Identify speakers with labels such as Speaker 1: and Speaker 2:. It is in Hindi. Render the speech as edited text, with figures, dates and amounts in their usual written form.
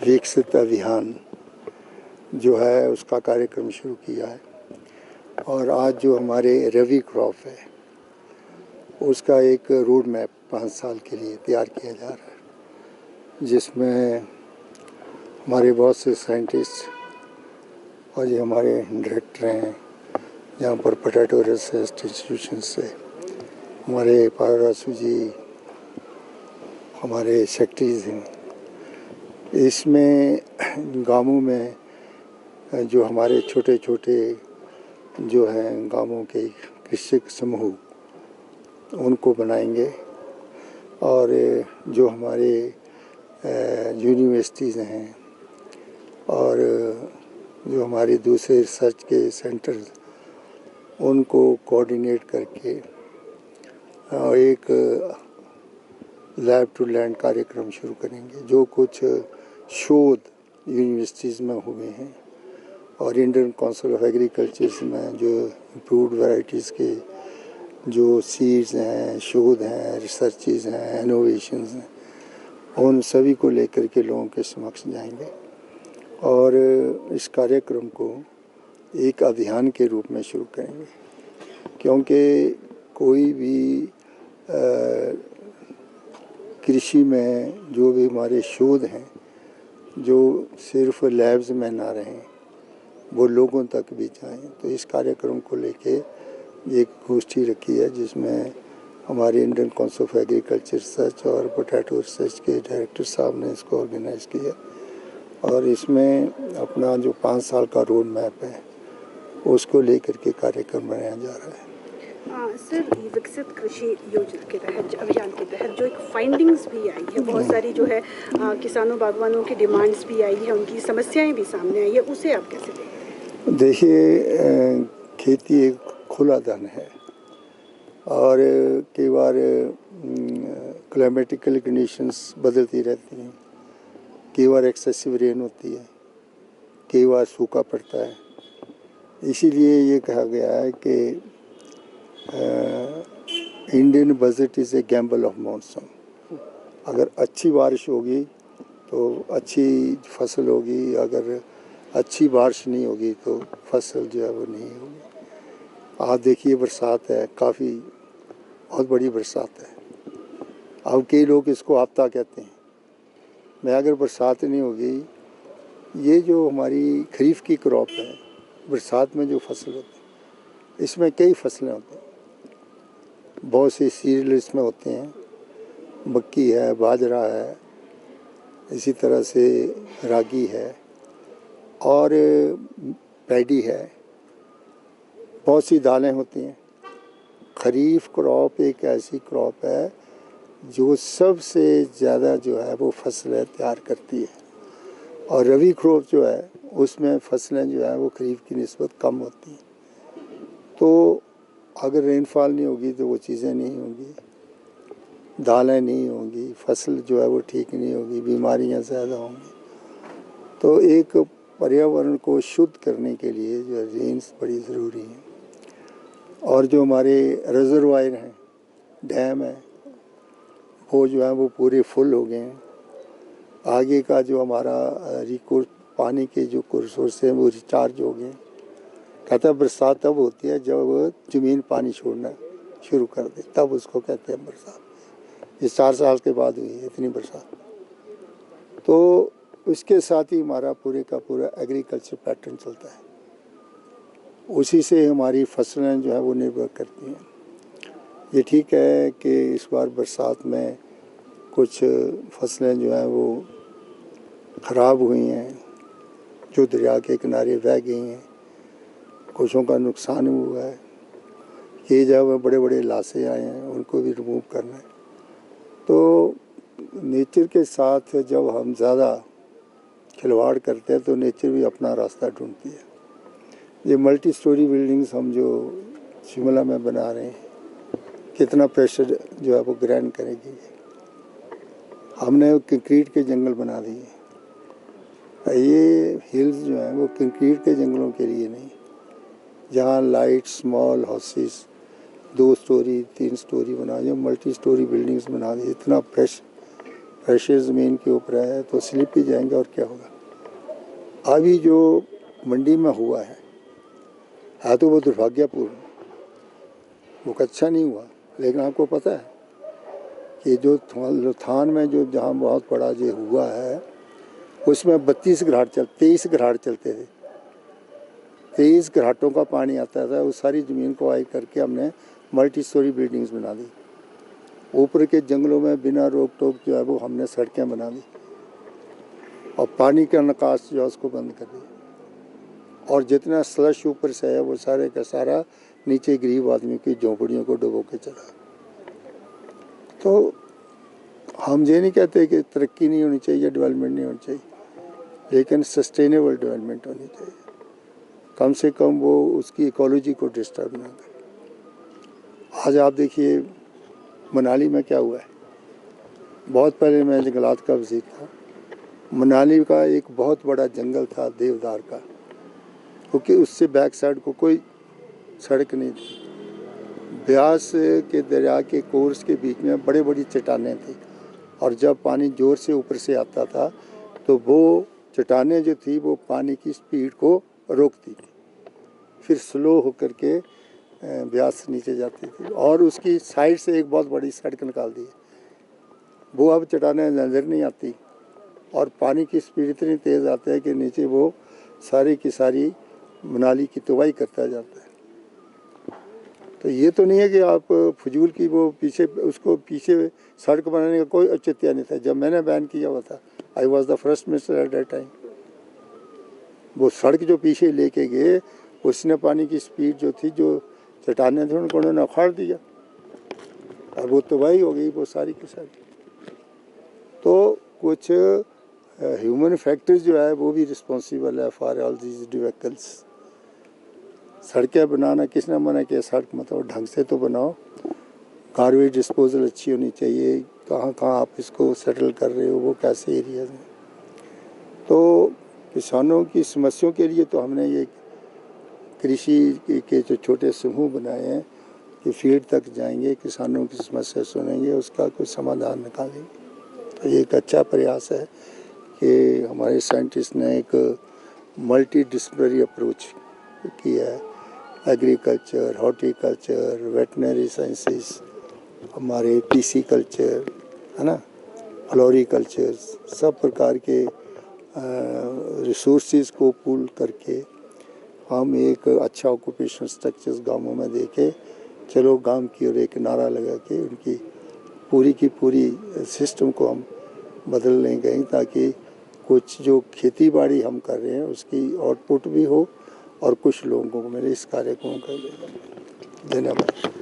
Speaker 1: विकसित अभियान जो है उसका कार्यक्रम शुरू किया है और आज जो हमारे रवि क्रॉप है उसका एक रोड मैप 5 साल के लिए तैयार किया जा रहा है, जिसमें हमारे बहुत से साइंटिस्ट और ये हमारे डायरेक्टर हैं यहाँ पर पोटैटो रिसर्च इंस्टीट्यूशन से हमारे पारासू जी हमारे सेक्रेटरीज हैं। इसमें गांवों में जो हमारे छोटे छोटे जो हैं गांवों के कृषक समूह उनको बनाएंगे और जो हमारे यूनिवर्सिटीज़ हैं और जो हमारे दूसरे रिसर्च के सेंटर्स उनको कोऑर्डिनेट करके एक लैब टू लैंड कार्यक्रम शुरू करेंगे। जो कुछ शोध यूनिवर्सिटीज़ में हुए हैं और इंडियन काउंसिल ऑफ एग्रीकल्चर में जो इम्प्रूव्ड वैरायटीज़ के जो सीड्स हैं, शोध हैं, रिसर्चेज हैं, इनोवेशंस हैं, उन सभी को लेकर के लोगों के समक्ष जाएंगे और इस कार्यक्रम को एक अभियान के रूप में शुरू करेंगे, क्योंकि कोई भी कृषि में जो भी हमारे शोध हैं जो सिर्फ लैब्स में ना रहें वो लोगों तक भी जाएं। तो इस कार्यक्रम को लेके एक गोष्ठी रखी है जिसमें हमारे Indian council of agriculture research और पोटैटो रिसर्च के डायरेक्टर साहब ने इसको ऑर्गेनाइज किया और इसमें अपना जो 5 साल का रोड मैप है उसको लेकर के कार्यक्रम बनाया जा रहा है।
Speaker 2: सर, विकसित कृषि योजना के तहत अभियान के तहत जो एक फाइंडिंग्स भी आई है, बहुत सारी जो है किसानों बागवानों की डिमांड्स भी आई है, उनकी समस्याएं भी सामने आई है, उसे आप कैसे देखते हैं?
Speaker 1: देखिए, खेती एक खुला धन है और कई बार क्लाइमेटिकल कंडीशंस बदलती रहती हैं, कई बार एक्सेसिव रेन होती है, कई बार सूखा पड़ता है। इसीलिए ये कहा गया है कि Indian budget is a Gamble of monsoon. अगर अच्छी बारिश होगी तो अच्छी फसल होगी, अगर अच्छी बारिश नहीं होगी तो फसल जो है वो नहीं होगी। आप देखिए बरसात है, काफ़ी बहुत बड़ी बरसात है। अब कई लोग इसको आपदा कहते हैं। मैं अगर बरसात नहीं होगी, ये जो हमारी खरीफ की क्रॉप है, बरसात में जो फसल होती है इसमें कई फसलें होती हैं, बहुत से सीरियल इसमें होते हैं, मक्की है, बाजरा है, इसी तरह से रागी है और पैडी है, बहुत सी दालें होती हैं। खरीफ क्रॉप एक ऐसी क्रॉप है जो सबसे ज़्यादा जो है वो फसलें तैयार करती है और रबी क्रॉप जो है उसमें फसलें जो है वो खरीफ की निस्बत कम होती हैं। तो अगर रेनफॉल नहीं होगी तो वो चीज़ें नहीं होंगी, दालें नहीं होंगी, फसल जो है वो ठीक नहीं होगी, बीमारियां ज़्यादा होंगी। तो एक पर्यावरण को शुद्ध करने के लिए जो रेन्स बड़ी ज़रूरी हैं और जो हमारे रिजर्वायर हैं, डैम है, वो जो है वो पूरे फुल हो गए हैं। आगे का जो हमारा रिकोर्स पानी के जो रिसोर्स हैं वो रिचार्ज हो गए। कहता है बरसात तब होती है जब ज़मीन पानी छोड़ना शुरू कर दे, तब उसको कहते हैं बरसात। ये 4 साल के बाद हुई है इतनी बरसात। तो इसके साथ ही हमारा पूरे का पूरा एग्रीकल्चर पैटर्न चलता है, उसी से हमारी फसलें जो है वो निर्भर करती हैं। ये ठीक है कि इस बार बरसात में कुछ फसलें जो हैं वो ख़राब हुई हैं, जो दरिया के किनारे बह गई हैं, कुछों का नुकसान हुआ है। ये जब बड़े बड़े लाशें आए हैं उनको भी रिमूव करना है। तो नेचर के साथ जब हम ज़्यादा खिलवाड़ करते हैं तो नेचर भी अपना रास्ता ढूंढती है। ये मल्टी स्टोरी बिल्डिंग्स हम जो शिमला में बना रहे हैं, कितना प्रेशर जो है वो ग्रैंड करेगी। हमने कंक्रीट के जंगल बना दिए। ये हिल्स जो हैं वो कंक्रीट के जंगलों के लिए नहीं, जहाँ light small houses 2 story 3 story बना दिए, मल्टी स्टोरी बिल्डिंग्स बना दी। इतना प्रेशर प्रेशर ज़मीन के ऊपर है तो स्लिप ही जाएंगे और क्या होगा। अभी जो मंडी में हुआ है तो वो दुर्भाग्यपूर्ण, वो अच्छा नहीं हुआ। लेकिन आपको पता है कि जो थान में जो जहाँ बहुत बड़ा जो हुआ है उसमें 23 घराट चलते थे। 23 घराटों का पानी आता था। उस सारी ज़मीन को आई करके हमने मल्टी स्टोरी बिल्डिंग्स बना दी। ऊपर के जंगलों में बिना रोक टोक जो है वो हमने सड़कें बना दी और पानी का निकास जो है उसको बंद कर दिया। और जितना स्लश ऊपर से है वो सारे का सारा नीचे गरीब आदमी की झोंपड़ियों को डुबो के चला। तो हम ये नहीं कहते कि तरक्की नहीं होनी चाहिए, डेवलपमेंट नहीं होनी चाहिए, लेकिन सस्टेनेबल डेवलपमेंट होनी चाहिए। कम से कम वो उसकी इकोलॉजी को डिस्टर्ब ना करे। आज आप देखिए मनाली में क्या हुआ है। बहुत पहले मैं जंगलात का वज़ीर था। मनाली का एक बहुत बड़ा जंगल था देवदार का, क्योंकि उससे बैक साइड को कोई सड़क नहीं थी। ब्यास के दरिया के कोर्स के बीच में बड़े बड़ी चट्टानें थी और जब पानी ज़ोर से ऊपर से आता था तो वो चट्टानें जो थी वो पानी की स्पीड को रोकती थी, फिर स्लो होकर के ब्यास नीचे जाती थी और उसकी साइड से एक बहुत बड़ी सड़क निकाल दी। वो अब चट्टानें नज़र नहीं आती और पानी की स्पीड इतनी तेज़ आती है कि नीचे वो सारी की सारी मनाली की तबाही करता जाता है। तो ये तो नहीं है कि आप फजूल की वो पीछे सड़क बनाने का कोई औचित्य नहीं था। जब मैंने बैन किया हुआ था, I was the first minister at that time. वो सड़क जो पीछे लेके गए उसने पानी की स्पीड जो थी, जो चट्टानें थी उनको उन्होंने उखाड़ दिया और वो तबाही हो गई वो सारी की सारी। तो कुछ ह्यूमन फैक्टर्स जो है वो भी रिस्पॉन्सिबल है फॉर ऑल दीज व्हीकल्स। सड़कें बनाना किसने मना किया? सड़क मतलब ढंग से तो बनाओ, गार्बेज डिस्पोजल अच्छी होनी चाहिए, कहाँ कहाँ आप इसको सेटल कर रहे हो, वो कैसे एरिया में। तो किसानों की समस्याओं के लिए तो हमने ये कृषि के जो छोटे समूह बनाए हैं कि फील्ड तक जाएंगे, किसानों की समस्या सुनेंगे, उसका कुछ समाधान निकालेंगे। तो ये एक अच्छा प्रयास है कि हमारे साइंटिस्ट ने एक मल्टी डिसिप्लिनरी अप्रोच किया है। एग्रीकल्चर, हॉर्टिकल्चर, वेटनरी साइंसेस, हमारे पीसी कल्चर है ना, फ्लोरिकल्चर, सब प्रकार के रिसोर्सेज को पूल करके हम एक अच्छा ऑक्यूपेशनल स्ट्रक्चर्स गांवों में देके चलो गांव की ओर एक नारा लगा के उनकी पूरी की पूरी सिस्टम को हम बदल लेंगे, ताकि कुछ जो खेती बाड़ी हम कर रहे हैं उसकी आउटपुट भी हो और कुछ लोगों को मिले इस कार्यक्रम का। धन्यवाद।